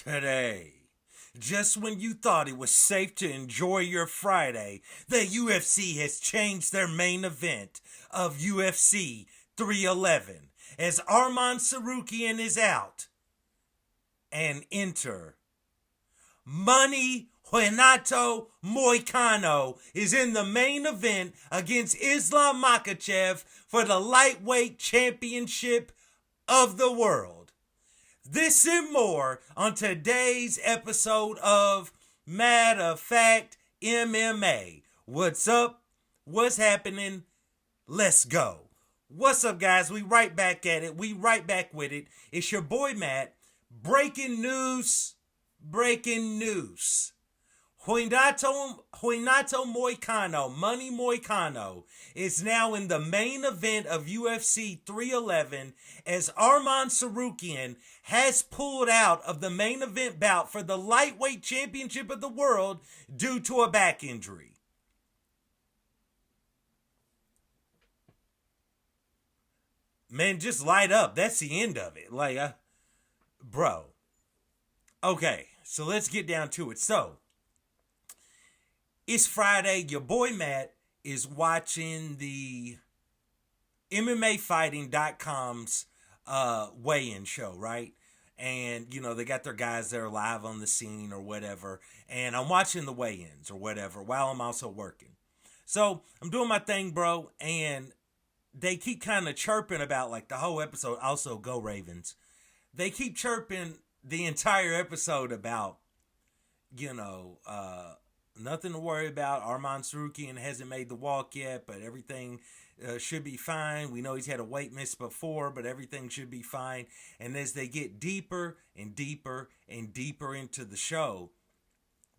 Today, just when you thought it was safe to enjoy your Friday, the UFC has changed their main event of UFC 311 as Arman Sarukian is out and enter Money Renato Moicano is in the main event against Islam Makhachev for the lightweight championship of the world. This and more on today's episode of Matter of Fact MMA. What's up? What's happening? Let's go. What's up, guys? We right back at it. We right back with it. It's your boy Matt. Breaking news. Renato Moicano, Money Moicano, is now in the main event of UFC 311 as Arman Sarukian has pulled out of the main event bout for the lightweight championship of the world due to a back injury. Man, just light up. That's the end of it. Bro. Okay, so let's get down to it. So, it's Friday. Your boy Matt is watching the MMAfighting.com's weigh-in show, right? And, you know, they got their guys there live on the scene or whatever. And I'm watching the weigh-ins or whatever while I'm also working. So, I'm doing my thing, bro. And they keep kind of chirping about, like, the whole episode. Also, go Ravens. They keep chirping the entire episode about, nothing to worry about. Arman Sarukian hasn't made the walk yet, but everything should be fine. We know he's had a weight miss before, but everything should be fine. And as they get deeper and deeper and deeper into the show,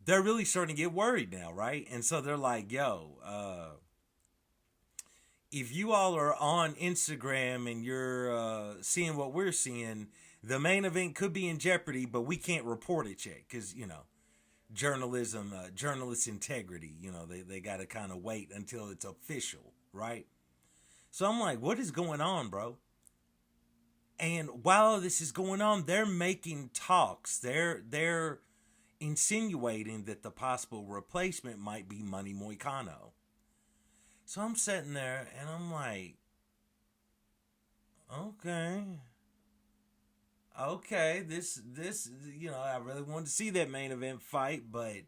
they're really starting to get worried now, right? And so they're like, if you all are on Instagram and you're seeing what we're seeing, the main event could be in jeopardy, but we can't report it yet because, journalism, journalist integrity, they got to kind of wait until it's official, right? So I'm like, what is going on, bro? And while this is going on, they're making talks. They're insinuating that the possible replacement might be Money Moicano. So I'm sitting there and I'm like, okay, this, I really wanted to see that main event fight, but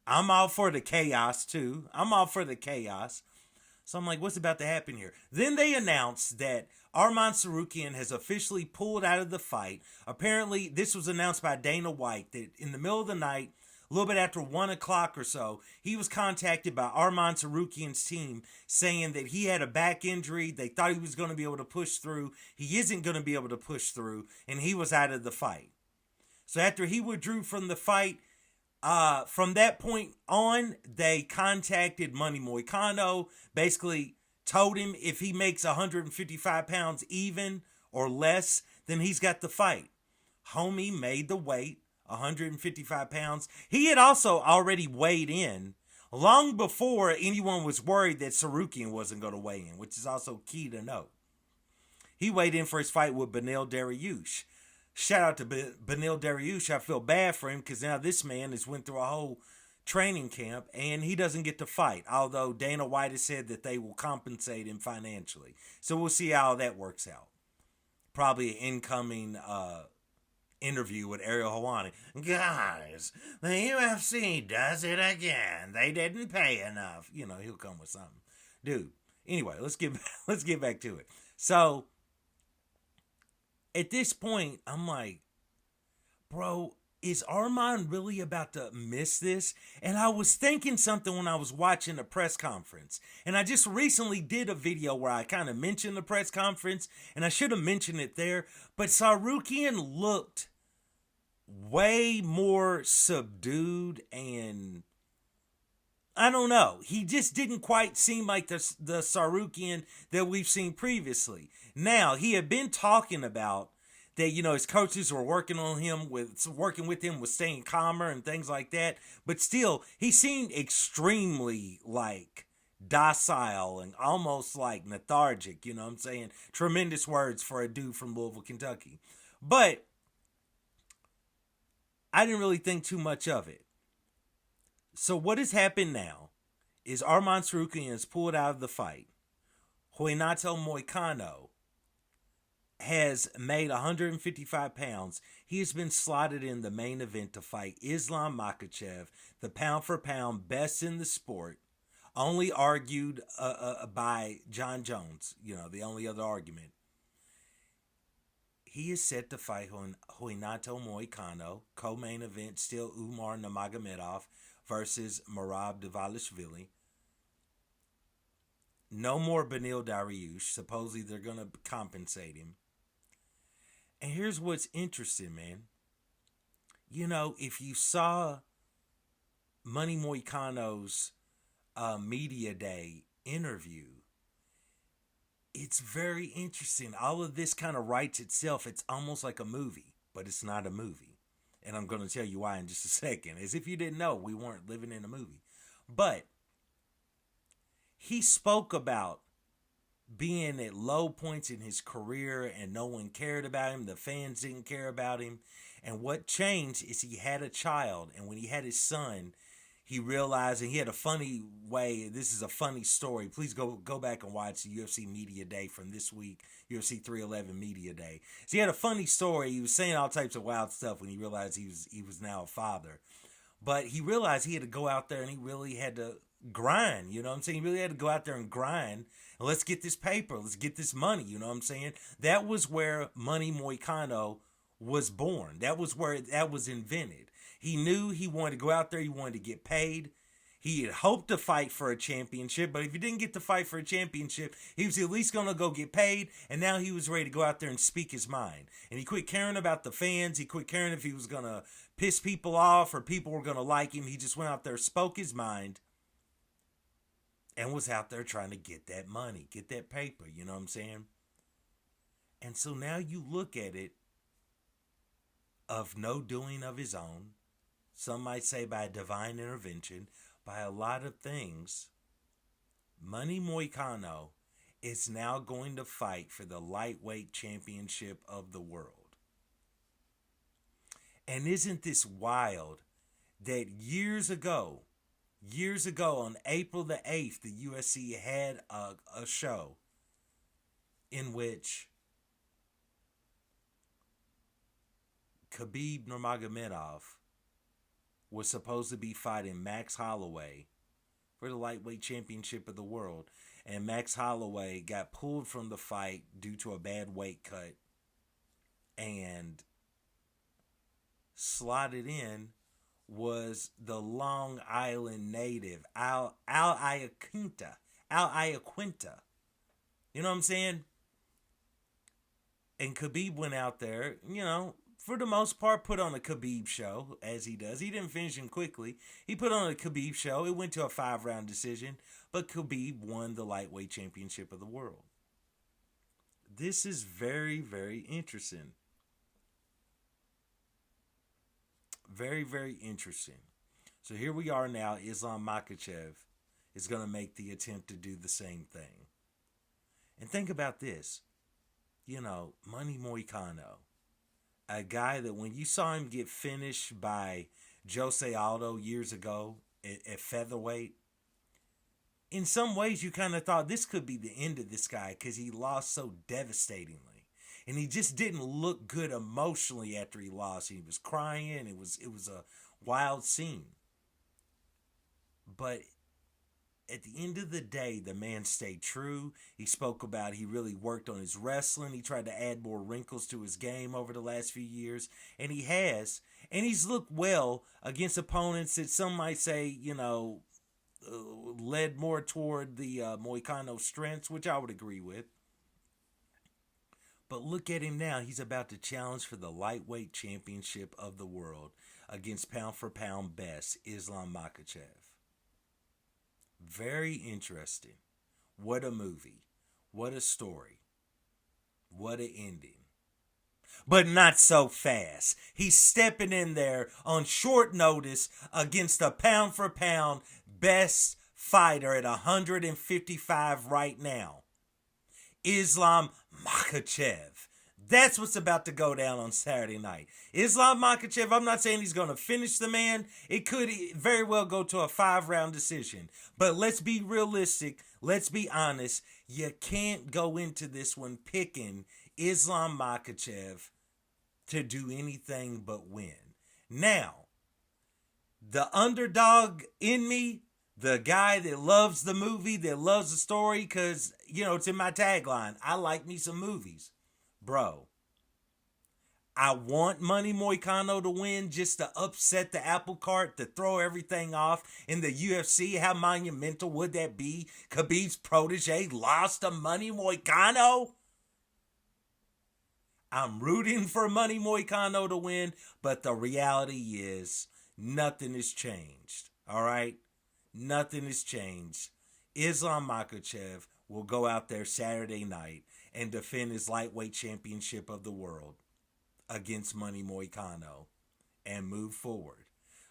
I'm all for the chaos too. I'm all for the chaos. So I'm like, what's about to happen here? Then they announced that Arman Sarukian has officially pulled out of the fight. Apparently, this was announced by Dana White that in the middle of the night, a little bit after 1 o'clock or so, he was contacted by Arman Sarukian's team saying that he had a back injury. They thought he was going to be able to push through. He isn't going to be able to push through, and he was out of the fight. So after he withdrew from the fight, from that point on, they contacted Money Moicano, basically told him if he makes 155 pounds even or less, then he's got the fight. Homie made the weight. 155 pounds. He had also already weighed in long before anyone was worried that Sarukian wasn't going to weigh in, which is also key to note. He weighed in for his fight with Beneil Dariush. Shout out to Beneil Dariush. I feel bad for him because now this man has went through a whole training camp and he doesn't get to fight, although Dana White has said that they will compensate him financially. So we'll see how that works out. Probably an incoming interview with Ariel Helwani. Guys, the UFC does it again. They didn't pay enough. He'll come with something. Dude, anyway, let's get back to it. So, at this point, I'm like, bro, is Arman really about to miss this? And I was thinking something when I was watching the press conference. And I just recently did a video where I kind of mentioned the press conference, and I should have mentioned it there. But Sarukian looked way more subdued and I don't know. He just didn't quite seem like the Sarukian that we've seen previously. Now, he had been talking about that, his coaches were working with him with staying calmer and things like that. But still, he seemed extremely docile and almost lethargic, you know what I'm saying? Tremendous words for a dude from Louisville, Kentucky. But I didn't really think too much of it. So what has happened now is Arman Tsarukyan is pulled out of the fight. Renato Moicano has made 155 pounds. He has been slotted in the main event to fight Islam Makhachev, the pound-for-pound best in the sport, only argued by John Jones, the only other argument. He is set to fight Renato Moicano, co-main event still Umar Nurmagomedov versus Merab Dvalishvili. No more Beneil Dariush. Supposedly they're going to compensate him. And here's what's interesting, man. If you saw Money Moicano's media day interview, it's very interesting. All of this kind of writes itself. It's almost like a movie, but it's not a movie. And I'm going to tell you why in just a second. As if you didn't know, we weren't living in a movie. But he spoke about being at low points in his career and no one cared about him. The fans didn't care about him. And what changed is he had a child. And when he had his son, he realized, and he had a funny way. This is a funny story. Please go back and watch the UFC Media Day from this week, UFC 311 Media Day. So he had a funny story. He was saying all types of wild stuff when he realized he was now a father. But he realized he had to go out there and he really had to grind. You know what I'm saying? He really had to go out there and grind. And let's get this paper. Let's get this money. You know what I'm saying? That was where Money Moicano was born. That was where that was invented. He knew he wanted to go out there. He wanted to get paid. He had hoped to fight for a championship, but if he didn't get to fight for a championship, he was at least going to go get paid, and now he was ready to go out there and speak his mind. And he quit caring about the fans. He quit caring if he was going to piss people off or people were going to like him. He just went out there, spoke his mind, and was out there trying to get that money, get that paper, you know what I'm saying? And so now you look at it of no doing of his own. Some might say by divine intervention, by a lot of things. Money Moicano is now going to fight for the lightweight championship of the world. And isn't this wild that years ago on April the 8th, the UFC had a show in which Khabib Nurmagomedov was supposed to be fighting Max Holloway for the lightweight championship of the world. And Max Holloway got pulled from the fight due to a bad weight cut. And slotted in was the Long Island native, Al Iaquinta. You know what I'm saying? And Khabib went out there, for the most part, put on a Khabib show, as he does. He didn't finish him quickly. He put on a Khabib show. It went to a 5-round decision, but Khabib won the lightweight championship of the world. This is very, very interesting. Very, very interesting. So here we are now. Islam Makhachev is going to make the attempt to do the same thing. And think about this. Money Moicano. A guy that when you saw him get finished by Jose Aldo years ago at featherweight, in some ways you kind of thought this could be the end of this guy because he lost so devastatingly. And he just didn't look good emotionally after he lost. He was crying. It was a wild scene. But at the end of the day, the man stayed true. He spoke about he really worked on his wrestling. He tried to add more wrinkles to his game over the last few years. And he has. And he's looked well against opponents that some might say, led more toward the Moicano strengths, which I would agree with. But look at him now. He's about to challenge for the lightweight championship of the world against pound-for-pound best Islam Makhachev. Very interesting. What a movie. What a story. What an ending. But not so fast. He's stepping in there on short notice against a pound-for-pound best fighter at 155 right now. Islam Makhachev. That's what's about to go down on Saturday night. Islam Makhachev, I'm not saying he's going to finish the man. It could very well go to a 5-round decision. But let's be realistic. Let's be honest. You can't go into this one picking Islam Makhachev to do anything but win. Now, the underdog in me, the guy that loves the movie, that loves the story, because, it's in my tagline. I like me some movies. Bro, I want Money Moicano to win just to upset the apple cart, to throw everything off in the UFC. How monumental would that be? Khabib's protege lost to Money Moicano? I'm rooting for Money Moicano to win, but the reality is nothing has changed. All right? Nothing has changed. Islam Makhachev will go out there Saturday night and defend his lightweight championship of the world against Money Moicano and move forward.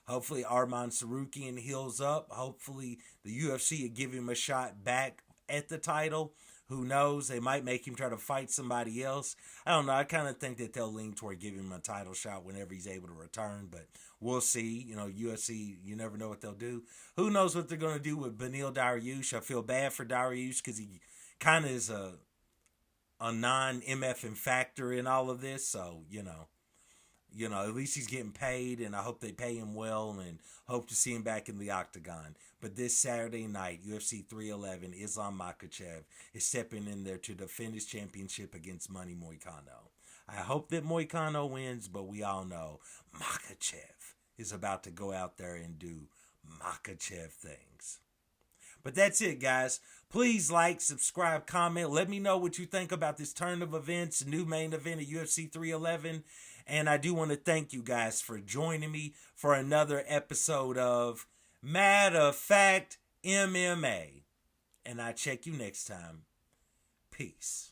Hopefully Arman Sarukian heals up. Hopefully the UFC will give him a shot back at the title. Who knows? They might make him try to fight somebody else. I don't know. I kind of think that they'll lean toward giving him a title shot whenever he's able to return, but we'll see. UFC, you never know what they'll do. Who knows what they're going to do with Beneil Dariush? I feel bad for Dariush because he kind of is a non-MFing factor in all of this. So, at least he's getting paid, and I hope they pay him well and hope to see him back in the octagon. But this Saturday night, UFC 311, Islam Makhachev is stepping in there to defend his championship against Money Moicano. I hope that Moicano wins, but we all know Makhachev is about to go out there and do Makhachev things. But that's it, guys. Please like, subscribe, comment. Let me know what you think about this turn of events, new main event of UFC 311. And I do want to thank you guys for joining me for another episode of Matter of Fact MMA. And I'll check you next time. Peace.